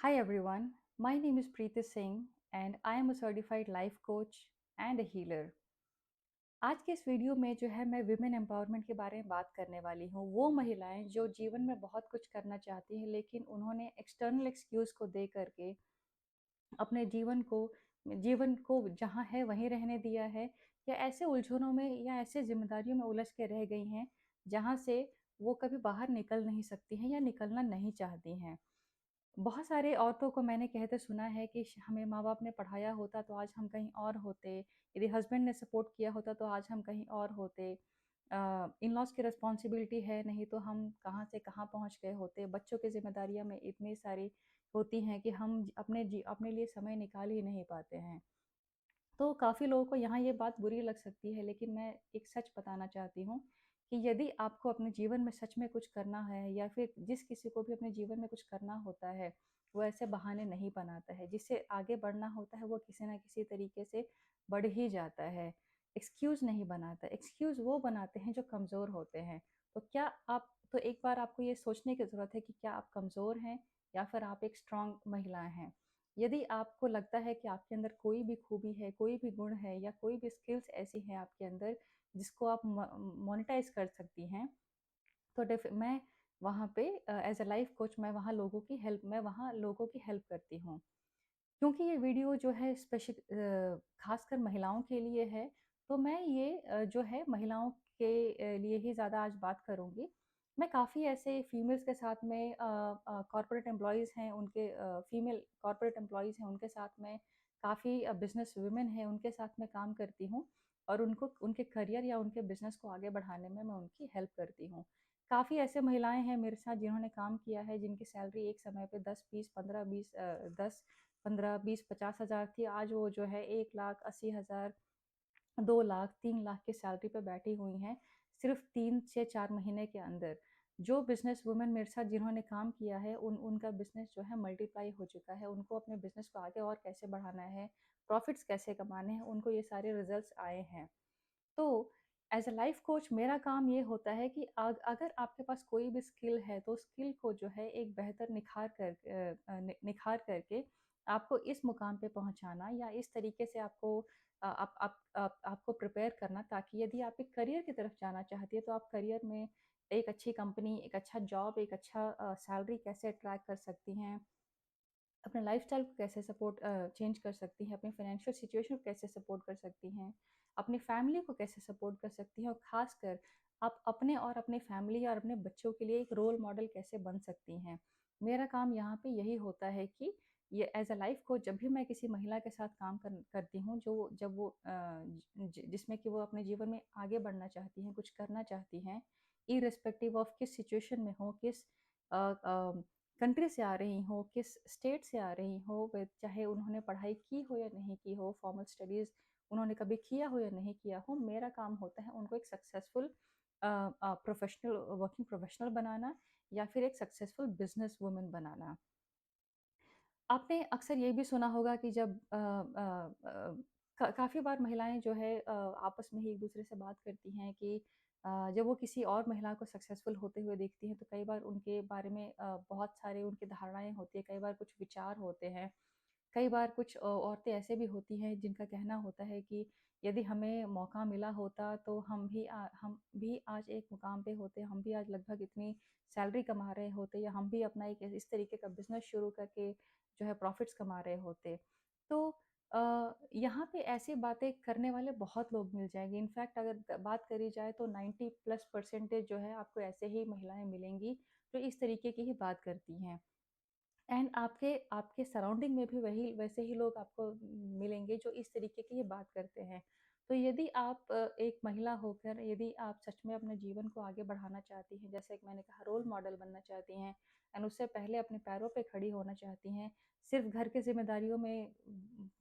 Hi everyone, my name is Preeti Singh and I am a certified life coach and a healer. आज के इस video में जो है मैं विमेन एम्पावरमेंट के बारे में बात करने वाली हूँ। वो महिलाएं जो जीवन में बहुत कुछ करना चाहती हैं लेकिन उन्होंने एक्सटर्नल एक्सक्यूज़ को दे करके अपने जीवन को जहाँ है वहीं रहने दिया है, या ऐसे उलझनों में या ऐसे जिम्मेदारियों में उलझ के रह गई हैं जहाँ से वो कभी बाहर निकल नहीं सकती हैं या निकलना नहीं चाहती हैं। बहुत सारे औरतों को मैंने कहते सुना है कि हमें माँ बाप ने पढ़ाया होता तो आज हम कहीं और होते, यदि हस्बैंड ने सपोर्ट किया होता तो आज हम कहीं और होते, इन लॉज की रिस्पॉन्सिबिलिटी है नहीं तो हम कहाँ से कहाँ पहुँच गए होते, बच्चों की जिम्मेदारियाँ में इतनी सारी होती हैं कि हम अपने लिए समय निकाल ही नहीं पाते हैं। तो काफ़ी लोगों को यहाँ ये बात बुरी लग सकती है, लेकिन मैं एक सच बताना चाहती हूँ कि यदि आपको अपने जीवन में सच में कुछ करना है या फिर जिस किसी को भी अपने जीवन में कुछ करना होता है, वो ऐसे बहाने नहीं बनाता है। जिससे आगे बढ़ना होता है वो किसी ना किसी तरीके से बढ़ ही जाता है। एक्सक्यूज़ नहीं बनाता, एक्सक्यूज़ वो बनाते हैं जो कमज़ोर होते हैं। तो क्या आप तो एक बार आपको ये सोचने की ज़रूरत है कि क्या आप कमज़ोर हैं या फिर आप एक स्ट्रॉन्ग महिला हैं। यदि आपको लगता है कि आपके अंदर कोई भी खूबी है, कोई भी गुण है या कोई भी स्किल्स ऐसी हैं आपके अंदर जिसको आप मोनेटाइज कर सकती हैं, तो मैं वहाँ पे एज अ लाइफ कोच मैं वहाँ लोगों की हेल्प करती हूँ। क्योंकि ये वीडियो जो है स्पेशल खासकर महिलाओं के लिए है, तो मैं ये जो है महिलाओं के लिए ही ज़्यादा आज बात करूँगी। मैं काफ़ी ऐसे फीमेल्स के साथ में कॉर्पोरेट एम्प्लॉइज़ हैं उनके फीमेल कॉर्पोरेट एम्प्लॉइज़ हैं उनके साथ में, काफ़ी बिज़नेस वुमेन हैं उनके साथ में काम करती हूँ और उनको उनके करियर या उनके बिज़नेस को आगे बढ़ाने में मैं उनकी हेल्प करती हूँ। काफ़ी ऐसे महिलाएँ हैं मेरे साथ जिन्होंने काम किया है, जिनकी सैलरी एक समय पे 10, 20, 15, 20 10 15, 20, 50 हज़ार थी, आज वो जो है 1,80,000, 2 लाख, 3 लाख की सैलरी पे बैठी हुई हैं, सिर्फ़ 3 से 4 महीने के अंदर। जो बिज़नेस वुमेन मेरे साथ जिन्होंने काम किया है, उनका बिज़नेस जो है मल्टीप्लाई हो चुका है। उनको अपने बिज़नेस को आगे और कैसे बढ़ाना है, प्रॉफ़िट्स कैसे कमाने हैं, उनको ये सारे रिज़ल्ट्स आए हैं। तो एज अ लाइफ कोच मेरा काम ये होता है कि अगर आपके पास कोई भी स्किल है तो स्किल को जो है एक बेहतर निखार करके आपको इस मुकाम पे पहुंचाना, या इस तरीके से आपको आपको प्रिपेयर करना, ताकि यदि आप एक करियर की तरफ जाना चाहती है तो आप करियर में एक अच्छी कंपनी, एक अच्छा जॉब, एक अच्छा सैलरी कैसे अट्रैक्ट कर सकती हैं, अपने लाइफ़स्टाइल को कैसे चेंज कर सकती हैं, अपनी फाइनेंशियल सिचुएशन को कैसे सपोर्ट कर सकती हैं, अपनी फैमिली को कैसे सपोर्ट कर सकती हैं, और ख़ासकर आप अपने और अपने फैमिली और अपने बच्चों के लिए एक रोल मॉडल कैसे बन सकती हैं। मेरा काम यहाँ पे यही होता है कि ये एज़ अ लाइफ़ कोच जब भी मैं किसी महिला के साथ काम करती हूँ, जो जब वो जिसमें कि वो अपने जीवन में आगे बढ़ना चाहती हैं, कुछ करना चाहती हैं, इर्रेस्पेक्टिव ऑफ किस सिचुएशन में हो, किस अ, अ, कंट्री से आ रही हो, किस स्टेट से आ रही हो, वे चाहे उन्होंने पढ़ाई की हो या नहीं की हो, फॉर्मल स्टडीज़ उन्होंने कभी किया हो या नहीं किया हो, मेरा काम होता है उनको एक सक्सेसफुल वर्किंग प्रोफेशनल बनाना या फिर एक सक्सेसफुल बिजनेस वुमन बनाना। आपने अक्सर ये भी सुना होगा कि जब काफ़ी बार महिलाएं जो है आपस में ही एक दूसरे से बात करती हैं कि जब वो किसी और महिला को सक्सेसफुल होते हुए देखती हैं तो कई बार उनके बारे में बहुत सारे उनकी धारणाएं होती है, कई बार कुछ विचार होते हैं, कई बार कुछ औरतें ऐसे भी होती हैं जिनका कहना होता है कि यदि हमें मौका मिला होता तो हम भी आज एक मुकाम पे होते, हम भी आज लगभग इतनी सैलरी कमा रहे होते, या हम भी अपना एक इस तरीके का बिजनेस शुरू करके जो है प्रॉफिट्स कमा रहे होते। तो यहाँ पे ऐसी बातें करने वाले बहुत लोग मिल जाएंगे। इनफैक्ट अगर बात करी जाए तो 90+% जो है आपको ऐसे ही महिलाएं मिलेंगी जो इस तरीके की ही बात करती हैं। एंड आपके आपके सराउंडिंग में भी वही वैसे ही लोग आपको मिलेंगे जो इस तरीके की ये बात करते हैं। तो यदि आप एक महिला होकर यदि आप सच में अपने जीवन को आगे बढ़ाना चाहती हैं, जैसे कि मैंने कहा रोल मॉडल बनना चाहती हैं, एंड उससे पहले अपने पैरों पे खड़ी होना चाहती हैं, सिर्फ घर की जिम्मेदारियों में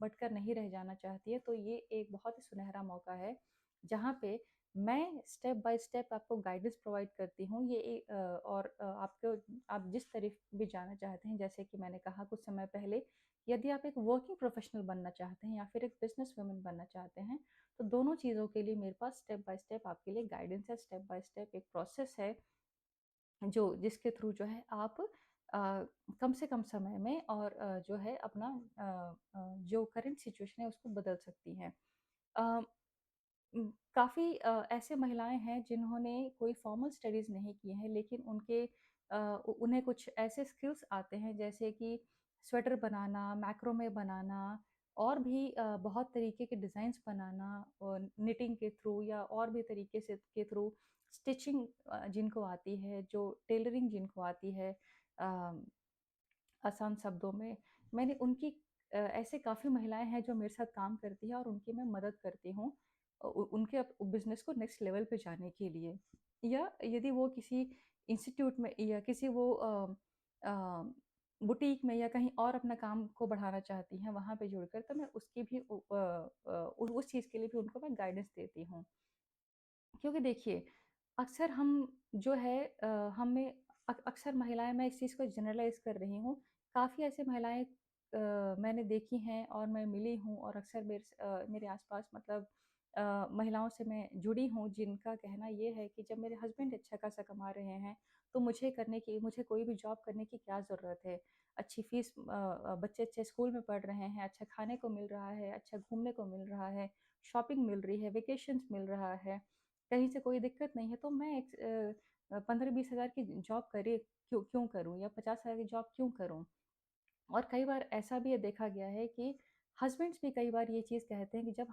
बटकर नहीं रह जाना चाहती है, तो ये एक बहुत ही सुनहरा मौका है जहाँ पे मैं स्टेप बाय स्टेप आपको गाइडेंस प्रोवाइड करती हूँ। और आपको आप जिस तरफ भी जाना चाहते हैं, जैसे कि मैंने कहा कुछ समय पहले, यदि आप एक वर्किंग प्रोफेशनल बनना चाहते हैं या फिर एक बिजनेस वुमन बनना चाहते हैं, तो दोनों चीज़ों के लिए मेरे पास स्टेप बाय स्टेप आपके लिए गाइडेंस है, स्टेप बाय स्टेप एक प्रोसेस है जो जिसके थ्रू जो है आप कम से कम समय में और जो है अपना जो करंट सिचुएशन है उसको बदल सकती हैं। अ, काफ़ी ऐसे महिलाएँ हैं जिन्होंने कोई फॉर्मल स्टडीज़ नहीं की हैं, लेकिन उन्हें कुछ ऐसे स्किल्स आते हैं जैसे कि स्वेटर बनाना, मैक्रोमे बनाना और भी बहुत तरीके के डिज़ाइन्स बनाना निटिंग के थ्रू या और भी तरीके से के थ्रू स्टिचिंग जिनको आती है, जो टेलरिंग जिनको आती है अ, आसान शब्दों में, मैंने ऐसे काफ़ी महिलाएँ हैं जो मेरे साथ काम करती हैं और उनकी मैं मदद करती हूँ उनके बिज़नेस को नेक्स्ट लेवल पे जाने के लिए। या यदि वो किसी इंस्टीट्यूट में या किसी अ, बुटीक में या कहीं और अपना काम को बढ़ाना चाहती हैं, वहाँ पे जुड़कर तो मैं उसकी भी उस चीज़ के लिए भी उनको मैं गाइडेंस देती हूँ। क्योंकि देखिए, अक्सर हम जो है हमें अक्सर महिलाएँ मैं इस चीज़ को जनरलाइज़ कर रही हूँ, काफ़ी ऐसी महिलाएँ मैंने देखी हैं और मैं मिली हूँ और अक्सर मेरे आस-पास मतलब महिलाओं से मैं जुड़ी हूँ जिनका कहना ये है कि जब मेरे हस्बैंड अच्छा खासा कमा रहे हैं, तो मुझे कोई भी जॉब करने की क्या ज़रूरत है? अच्छी फ़ीस बच्चे अच्छे स्कूल में पढ़ रहे हैं, अच्छा खाने को मिल रहा है, अच्छा घूमने को मिल रहा है, शॉपिंग मिल रही है, वेकेशंस मिल रहा है। कहीं से कोई दिक्कत नहीं है, तो मैं 15-20 हज़ार की जॉब करे क्यों क्यों करूँ या 50 हज़ार की जॉब क्यों करूँ? और कई बार ऐसा भी देखा गया है कि हस्बैंड्स भी कई बार ये चीज़ कहते हैं कि जब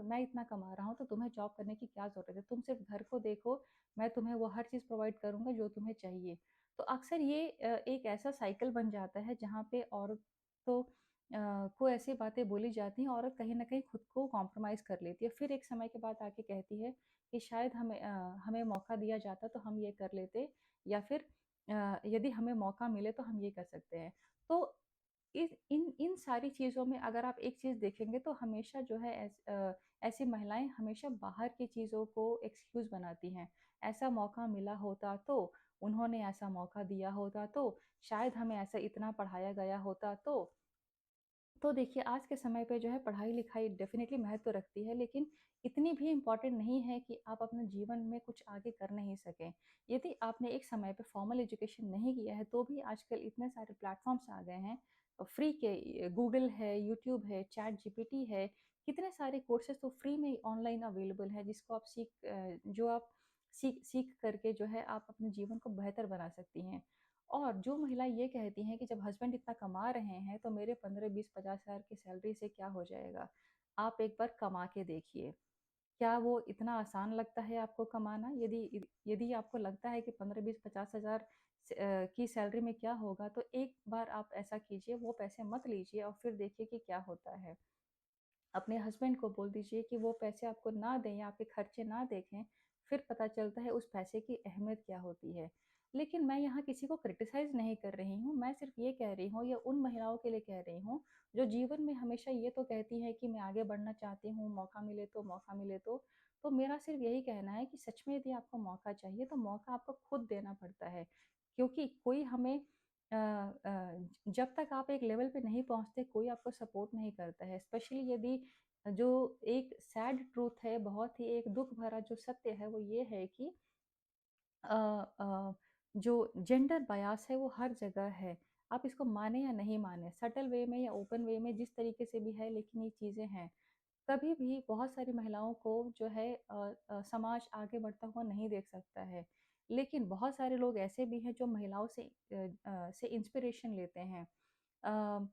मैं इतना कमा रहा हूँ, तो तुम्हें जॉब करने की क्या ज़रूरत है? तुम सिर्फ़ घर को देखो, मैं तुम्हें वो हर चीज़ प्रोवाइड करूँगा जो तुम्हें चाहिए। तो अक्सर ये एक ऐसा साइकिल बन जाता है जहाँ पे औरतों को ऐसी बातें बोली जाती हैं, औरत कहीं न कहीं खुद को कॉम्प्रोमाइज़ कर लेती है। फिर एक समय के बाद आके कहती है कि शायद हमें मौका दिया जाता तो हम ये कर लेते या फिर यदि हमें मौका मिले तो हम ये कर सकते हैं। तो इस इन इन सारी चीज़ों में अगर आप एक चीज़ देखेंगे तो हमेशा जो है ऐसी महिलाएँ हमेशा बाहर की चीज़ों को एक्सक्यूज़ बनाती हैं। ऐसा मौका मिला होता तो, उन्होंने ऐसा मौका दिया होता तो, शायद हमें ऐसा इतना पढ़ाया गया होता तो देखिए आज के समय पे जो है पढ़ाई-लिखाई डेफ़िनेटली महत्व रखती है, लेकिन इतनी भी इम्पोर्टेंट नहीं है कि आप अपने जीवन में कुछ आगे कर नहीं सकें। यदि आपने एक समय पे फॉर्मल एजुकेशन नहीं किया है, तो भी आजकल इतने सारे प्लेटफ़ॉर्म्स आ गए हैं फ्री के गूगल है, यूट्यूब है, चैट जीपीटी है, कितने सारे कोर्सेज़ तो फ्री में ऑनलाइन अवेलेबल है जिसको जो आप सीख करके जो है आप अपने जीवन को बेहतर बना सकती हैं। और जो महिला ये कहती हैं कि जब हस्बैंड इतना कमा रहे हैं तो मेरे 15, 20, 50 हज़ार की सैलरी से क्या हो जाएगा? आप एक बार कमा के देखिए। क्या वो इतना आसान लगता है आपको कमाना? यदि आपको लगता है कि 15, 20, 50 हज़ार की सैलरी में क्या होगा, तो एक बार आप ऐसा कीजिए, वो पैसे मत लीजिए और फिर देखिए कि क्या होता है। अपने हस्बैंड को बोल दीजिए कि वो पैसे आपको ना दें या आपके खर्चे ना देखें, फिर पता चलता है उस पैसे की अहमियत क्या होती है। लेकिन मैं यहाँ किसी को क्रिटिसाइज़ नहीं कर रही हूँ, मैं सिर्फ़ ये कह रही हूँ या उन महिलाओं के लिए कह रही हूँ, जो जीवन में हमेशा ये तो कहती हैं कि मैं आगे बढ़ना चाहती हूँ, मौका मिले तो, मौका मिले तो। तो मेरा सिर्फ़ यही कहना है कि सच में यदि आपको मौका चाहिए, तो मौका आपको खुद देना पड़ता है। क्योंकि कोई हमें जब तक आप एक लेवल पे नहीं पहुँचते, कोई आपको सपोर्ट नहीं करता है। स्पेशली यदि जो एक सैड ट्रूथ है, बहुत ही एक दुःख भरा जो सत्य है, वो ये है कि अ जो जेंडर बायस है वो हर जगह है। आप इसको माने या नहीं माने, सटल वे में या ओपन वे में जिस तरीके से भी है लेकिन ये चीज़ें हैं। कभी भी बहुत सारी महिलाओं को जो है समाज आगे बढ़ता हुआ नहीं देख सकता है। लेकिन बहुत सारे लोग ऐसे भी हैं जो महिलाओं से इंस्पिरेशन लेते हैं। अ,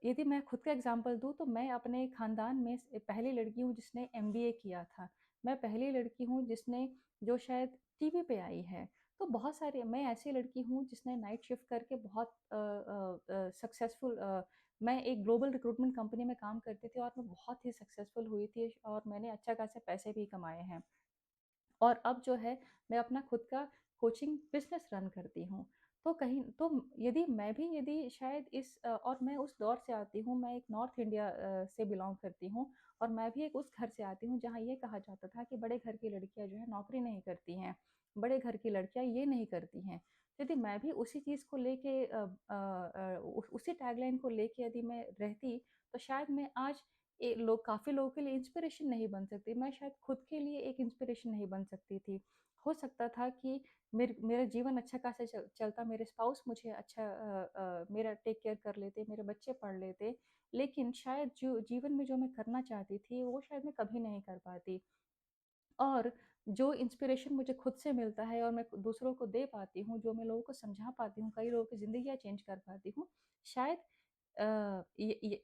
यदि मैं खुद का एग्ज़ाम्पल दूँ तो मैं अपने ख़ानदान में पहली लड़की हूँ जिसने एमबीए किया था। मैं पहली लड़की हूँ जिसने जो शायद टीवी पे आई है। तो बहुत सारे मैं ऐसी लड़की हूँ जिसने नाइट शिफ्ट करके बहुत सक्सेसफुल मैं एक ग्लोबल रिक्रूटमेंट कंपनी में काम करती थी और मैं बहुत ही सक्सेसफुल हुई थी और मैंने अच्छा खासे पैसे भी कमाए हैं। और अब जो है मैं अपना खुद का कोचिंग बिज़नेस रन करती हूँ। तो कहीं तो यदि शायद और मैं उस दौर से आती हूँ, मैं एक नॉर्थ इंडिया से बिलॉन्ग करती हूँ और मैं भी एक उस घर से आती हूँ जहाँ ये कहा जाता था कि बड़े घर की लड़कियाँ जो है नौकरी नहीं करती हैं, बड़े घर की लड़कियाँ ये नहीं करती हैं। यदि मैं भी उसी चीज़ को लेके उसी टैगलाइन को लेके यदि मैं रहती, तो शायद मैं आज लोग काफ़ी लोगों के लिए इंस्पिरेशन नहीं बन सकती, मैं शायद खुद के लिए एक इंस्पिरेशन नहीं बन सकती थी। हो सकता था कि मेरा जीवन अच्छा खासा चलता, मेरे स्पाउस मुझे अच्छा मेरा टेक केयर कर लेते, मेरे बच्चे पढ़ लेते, लेकिन शायद जो जीवन में जो मैं करना चाहती थी, वो शायद मैं कभी नहीं कर पाती। और जो इंस्पिरेशन मुझे खुद से मिलता है और मैं दूसरों को दे पाती हूँ, जो मैं लोगों को समझा पाती हूँ, कई लोगों की ज़िंदगियाँ चेंज कर पाती हूँ, शायद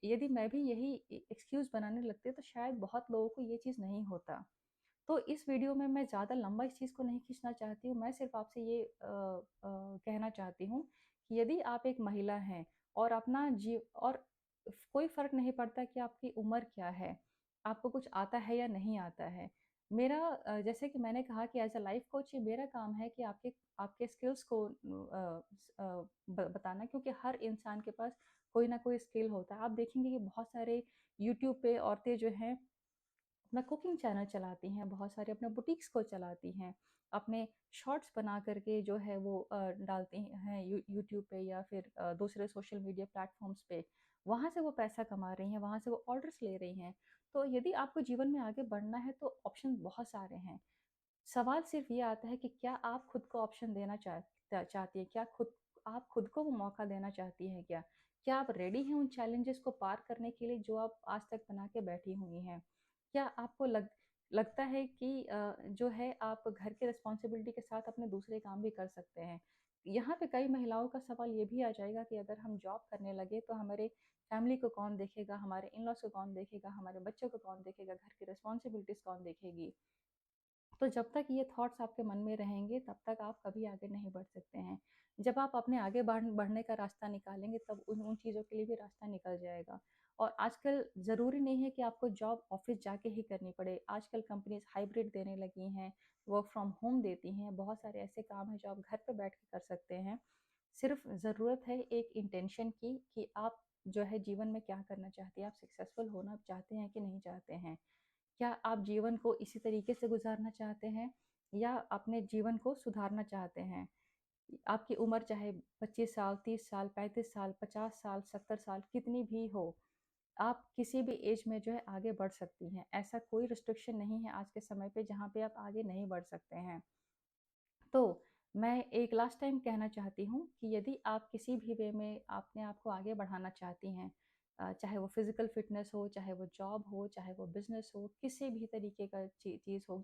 यदि मैं भी यही एक्सक्यूज़ बनाने लगती तो शायद बहुत लोगों को ये चीज़ नहीं होता। तो इस वीडियो में मैं ज़्यादा लंबा इस चीज़ को नहीं खींचना चाहती हूँ, मैं सिर्फ़ आपसे ये कहना चाहती हूँ कि यदि आप एक महिला हैं और अपना और कोई फ़र्क नहीं पड़ता कि आपकी उम्र क्या है, आपको कुछ आता है या नहीं आता है। मेरा जैसे कि मैंने कहा कि एज़ अ लाइफ़ कोच ये मेरा काम है कि आपके आपके स्किल्स को बताना, क्योंकि हर इंसान के पास कोई ना कोई स्किल होता है। आप देखेंगे कि बहुत सारे यूट्यूब पे औरतें जो हैं अपना कुकिंग चैनल चलाती हैं, बहुत सारे अपने बुटीक्स को चलाती हैं, अपने शॉर्ट्स बना करके जो है वो डालती हैं यूट्यूब पे या फिर दूसरे सोशल मीडिया प्लेटफॉर्म्स पे। वहाँ से वो पैसा कमा रही हैं, वहाँ से वो ऑर्डर्स ले रही हैं। तो यदि आपको जीवन में आगे बढ़ना है तो ऑप्शन बहुत सारे हैं। सवाल सिर्फ ये आता है कि क्या आप खुद को ऑप्शन देना चाहती हैं? क्या आप खुद को वो मौका देना चाहती हैं क्या? क्या आप रेडी हैं उन चैलेंजेस को पार करने के लिए जो आप आज तक बना के बैठी हुई हैं? क्या आपको लगता है कि जो है आप घर की रिस्पॉन्सिबिलिटी के साथ अपने दूसरे काम भी कर सकते हैं? यहाँ पे कई महिलाओं का सवाल ये भी आ जाएगा कि अगर हम जॉब करने लगे तो हमारे फैमिली को कौन देखेगा? हमारे इन-लॉज़ को कौन देखेगा? हमारे बच्चों को कौन देखेगा? घर की रिस्पॉन्सिबिलिटीज़ कौन देखेगी? तो जब तक ये थॉट्स आपके मन में रहेंगे तब तक आप कभी आगे नहीं बढ़ सकते हैं। जब आप अपने आगे बढ़ने का रास्ता निकालेंगे तब उन उन चीज़ों के लिए भी रास्ता निकल जाएगा। और आजकल ज़रूरी नहीं है कि आपको जॉब ऑफ़िस जाके ही करनी पड़े। आजकल कंपनीज़ हाइब्रिड देने लगी हैं, वर्क फ्रॉम होम देती हैं, बहुत सारे ऐसे काम हैं जो आप घर पे बैठ के कर सकते हैं। सिर्फ़ ज़रूरत है एक इंटेंशन की कि आप जो है जीवन में क्या करना चाहती हैं, आप सक्सेसफुल होना चाहते हैं कि नहीं चाहते हैं? क्या आप जीवन को इसी तरीके से गुज़ारना चाहते हैं या अपने जीवन को सुधारना चाहते हैं? आपकी उम्र चाहे 25 साल, 30 साल, 35 साल, 50 साल, 70 साल कितनी भी हो, आप किसी भी एज में जो है आगे बढ़ सकती हैं। ऐसा कोई रिस्ट्रिक्शन नहीं है आज के समय पे जहाँ पे आप आगे नहीं बढ़ सकते हैं। तो मैं एक लास्ट टाइम कहना चाहती हूँ कि यदि आप किसी भी वे में अपने आप को आगे बढ़ाना चाहती हैं, चाहे वो फिज़िकल फ़िटनेस हो, चाहे वो जॉब हो, चाहे वो बिज़नेस हो, किसी भी तरीके का चीज़ हो,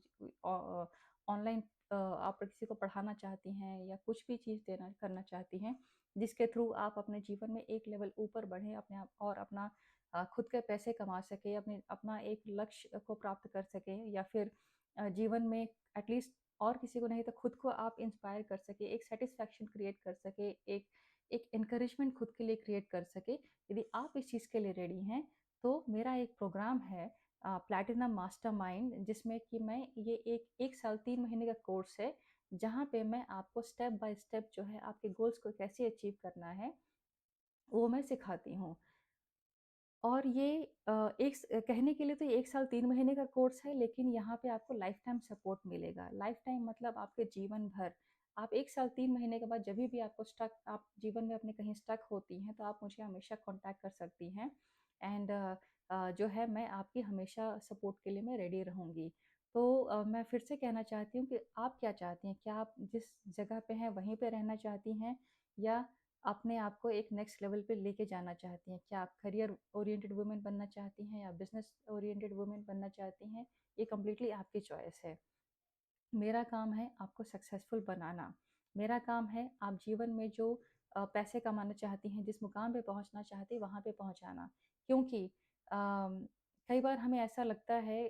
ऑनलाइन आप किसी को पढ़ाना चाहती हैं या कुछ भी चीज़ देना करना चाहती हैं, जिसके थ्रू आप अपने जीवन में एक लेवल ऊपर बढ़ें, अपने आप और अपना खुद के पैसे कमा सकें, अपना एक लक्ष्य को प्राप्त कर सकें या फिर जीवन में एटलीस्ट और किसी को नहीं तो खुद को आप इंस्पायर कर सके, एक सैटिस्फैक्शन क्रिएट कर सके, एक एक एनकरेजमेंट खुद के लिए क्रिएट कर सके। यदि आप इस चीज़ के लिए रेडी हैं, तो मेरा एक प्रोग्राम है प्लैटिनम मास्टरमाइंड, जिसमें कि मैं ये एक 1 साल 3 महीने का कोर्स है, जहाँ पे मैं आपको स्टेप बाय स्टेप जो है आपके गोल्स को कैसे अचीव करना है, वो मैं सिखाती हूँ। और ये कहने के लिए तो ये 1 साल 3 महीने का कोर्स है, लेकिन यहाँ पे आपको लाइफ़ टाइम सपोर्ट मिलेगा। लाइफ़ टाइम मतलब आपके जीवन भर। आप 1 साल 3 महीने के बाद जभी भी आपको आप जीवन में अपने कहीं स्टक होती हैं, तो आप मुझे हमेशा कॉन्टैक्ट कर सकती हैं। एंड जो है मैं आपकी हमेशा सपोर्ट के लिए मैं रेडी रहूँगी। तो मैं फिर से कहना चाहती हूँ कि आप क्या चाहती हैं? क्या आप जिस जगह पे हैं, वहीं पे रहना चाहती हैं या अपने आप को एक नेक्स्ट लेवल पे लेके जाना चाहती हैं? क्या आप करियर ओरिएंटेड वुमन बनना चाहती हैं या बिज़नेस ओरिएंटेड वुमन बनना चाहती हैं? ये कंप्लीटली आपकी चॉइस है। मेरा काम है आपको सक्सेसफुल बनाना। मेरा काम है आप जीवन में जो पैसे कमाना चाहती हैं, जिस मुकाम पे पहुँचना चाहती हैं, वहाँ पे पहुँचाना। क्योंकि कई बार हमें ऐसा लगता है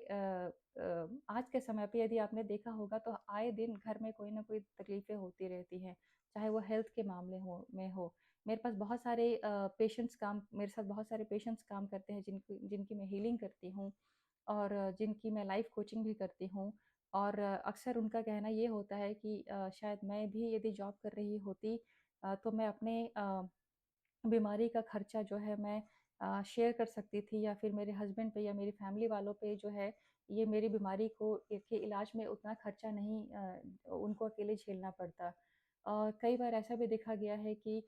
आज के समय पे यदि आपने देखा होगा तो आए दिन घर में कोई ना कोई तकलीफ़ें होती रहती हैं, चाहे वो हेल्थ के मामले हो। मेरे पास बहुत सारे मेरे साथ बहुत सारे पेशेंट्स काम करते हैं जिनकी मैं हीलिंग करती हूँ और जिनकी मैं लाइफ़ कोचिंग भी करती हूँ। और अक्सर उनका कहना ये होता है कि शायद मैं भी यदि जॉब कर रही होती तो मैं अपने बीमारी का खर्चा जो है मैं शेयर कर सकती थी या फिर मेरे हस्बैंड पे या मेरी फैमिली वालों पे जो है ये मेरी बीमारी के इलाज में उतना खर्चा नहीं उनको अकेले झेलना पड़ता। कई बार ऐसा भी देखा गया है कि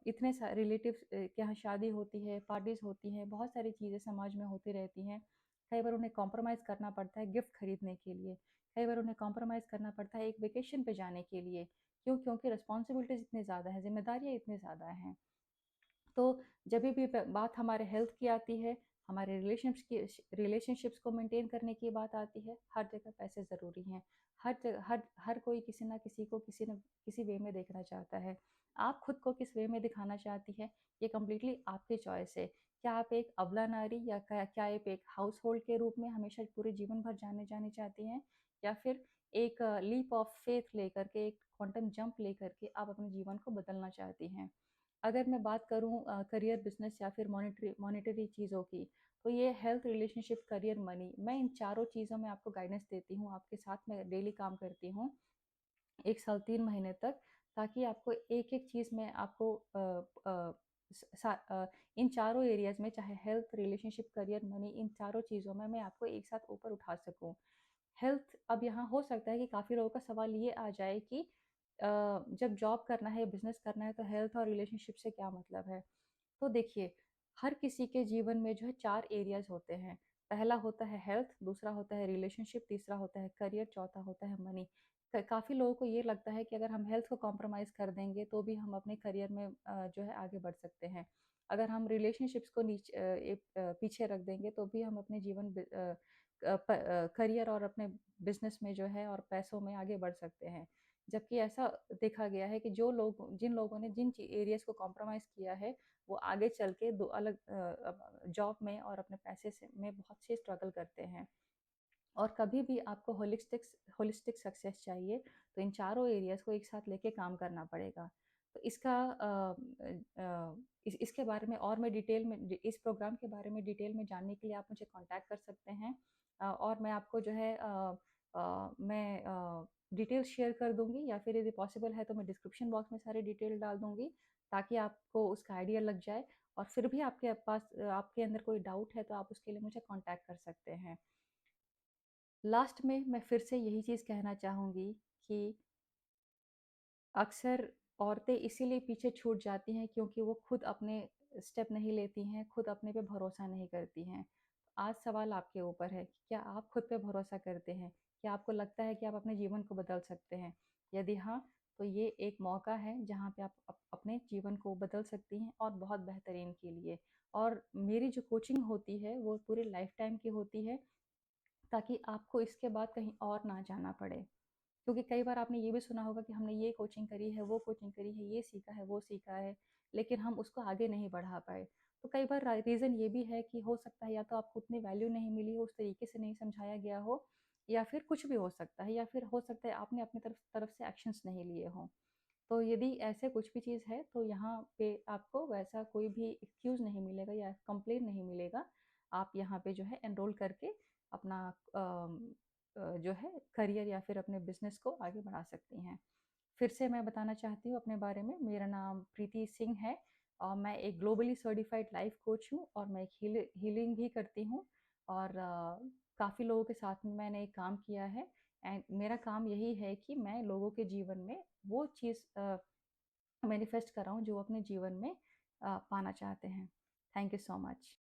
इतने सा रिलेटिव्स के यहाँ शादी होती है, पार्टीज़ होती हैं, बहुत सारी चीज़ें समाज में होती रहती हैं। कई बार उन्हें कॉम्प्रोमाइज़ करना पड़ता है गिफ्ट खरीदने के लिए, कई बार उन्हें कॉम्प्रोमाइज़ करना पड़ता है एक वेकेशन पे जाने के लिए। क्यों? क्योंकि रिस्पॉन्सिबिलिटीज़ इतनी ज़्यादा हैं, ज़िम्मेदारियाँ इतनी ज़्यादा हैं। तो जब भी बात हमारे हेल्थ की आती है, हमारे रिलेशनशिप्स को मेंटेन करने की बात आती है, हर जगह पैसे ज़रूरी हैं। हर कोई किसी ना किसी को किसी वे में देखना चाहता है। आप खुद को किस वे में दिखाना चाहती है, ये कम्प्लीटली आपकी चॉइस है। क्या आप एक अबला नारी या क्या आप एक हाउस होल्ड के रूप में हमेशा पूरे जीवन भर जाने जानी चाहती हैं, या फिर एक लीप ऑफ फेथ लेकर के, एक क्वांटम जंप लेकर के आप अपने जीवन को बदलना चाहती हैं। अगर मैं बात करूँ करियर, बिज़नेस या फिर मॉनेटरी चीज़ों की, तो ये हेल्थ, रिलेशनशिप, करियर, मनी, मैं इन चारों चीज़ों में आपको गाइडेंस देती हूँ, आपके साथ में डेली काम करती हूँ, 1 साल 3 महीने तक, ताकि आपको एक-एक चीज़ में आपको इन चारों एरियाज़ में, चाहे हेल्थ, रिलेशनशिप, करियर, मनी, इन चारों चीज़ों में मैं आपको एक साथ ऊपर उठा सकूँ। हेल्थ, अब यहाँ हो सकता है कि काफ़ी लोगों का सवाल ये आ जाए कि जब जॉब करना है, बिज़नेस करना है, तो हेल्थ और रिलेशनशिप से क्या मतलब है? तो देखिए, हर किसी के जीवन में जो है 4 एरियाज़ होते हैं। पहला होता है हेल्थ, दूसरा होता है रिलेशनशिप, तीसरा होता है करियर, चौथा होता है मनी। काफ़ी लोगों को ये लगता है कि अगर हम हेल्थ को कॉम्प्रोमाइज़ कर देंगे, तो भी हम अपने करियर में जो है आगे बढ़ सकते हैं। अगर हम रिलेशनशिप्स को पीछे रख देंगे, तो भी हम अपने करियर और अपने बिज़नेस में जो है और पैसों में आगे बढ़ सकते हैं। जबकि ऐसा देखा गया है कि जिन लोगों ने जिन एरियाज़ को कॉम्प्रोमाइज़ किया है, वो आगे चल के दो अलग जॉब में और अपने पैसे से में बहुत से स्ट्रगल करते हैं। और कभी भी आपको होलिस्टिक सक्सेस चाहिए, तो इन चारों एरियाज़ को एक साथ लेके काम करना पड़ेगा। तो इसके बारे में और मैं डिटेल में इस प्रोग्राम के बारे में डिटेल में जानने के लिए आप मुझे कॉन्टैक्ट कर सकते हैं। और मैं आपको जो है मैं डिटेल्स शेयर कर दूँगी, या फिर यदि पॉसिबल है तो मैं डिस्क्रिप्शन बॉक्स में सारी डिटेल डाल दूँगी, ताकि आपको उसका आइडिया लग जाए। और फिर भी आपके पास आपके अंदर कोई डाउट है, तो आप उसके लिए मुझे कॉन्टैक्ट कर सकते हैं। लास्ट में मैं फिर से यही चीज़ कहना चाहूँगी कि अक्सर औरतें इसीलिए पीछे छूट जाती हैं, क्योंकि वो खुद अपने स्टेप नहीं लेती हैं, खुद अपने पे भरोसा नहीं करती हैं। आज सवाल आपके ऊपर है कि क्या आप खुद पे भरोसा करते हैं? क्या आपको लगता है कि आप अपने जीवन को बदल सकते हैं? यदि हाँ, तो ये एक मौका है जहाँ पे आप अपने जीवन को बदल सकती हैं, और बहुत बेहतरीन के लिए। और मेरी जो कोचिंग होती है, वो पूरी लाइफ़ टाइम की होती है, ताकि आपको इसके बाद कहीं और ना जाना पड़े। क्योंकि कई बार आपने ये भी सुना होगा कि हमने ये कोचिंग करी है, वो कोचिंग करी है, ये सीखा है, वो सीखा है, लेकिन हम उसको आगे नहीं बढ़ा पाए। तो कई बार रीज़न ये भी है कि हो सकता है या तो आपको उतनी वैल्यू नहीं मिली हो, उस तरीके से नहीं समझाया गया हो, या फिर कुछ भी हो सकता है, या फिर हो सकता है आपने अपनी तरफ तरफ से एक्शंस नहीं लिए हों। तो यदि ऐसे कुछ भी चीज़ है, तो यहाँ पे आपको वैसा कोई भी एक्सक्यूज़ नहीं मिलेगा या कंप्लेन नहीं मिलेगा। आप यहाँ पे जो है एनरोल करके अपना जो है करियर या फिर अपने बिज़नेस को आगे बढ़ा सकती हैं। फिर से मैं बताना चाहती हूँ अपने बारे में, मेरा नाम प्रीति सिंह है, और मैं एक ग्लोबली सर्टिफाइड लाइफ कोच हूँ, और मैं एक हीलिंग भी करती हूँ। और काफ़ी लोगों के साथ में मैंने एक काम किया है, एंड मेरा काम यही है कि मैं लोगों के जीवन में वो चीज़ मैनिफेस्ट कराऊँ जो अपने जीवन में पाना चाहते हैं। Thank you so much.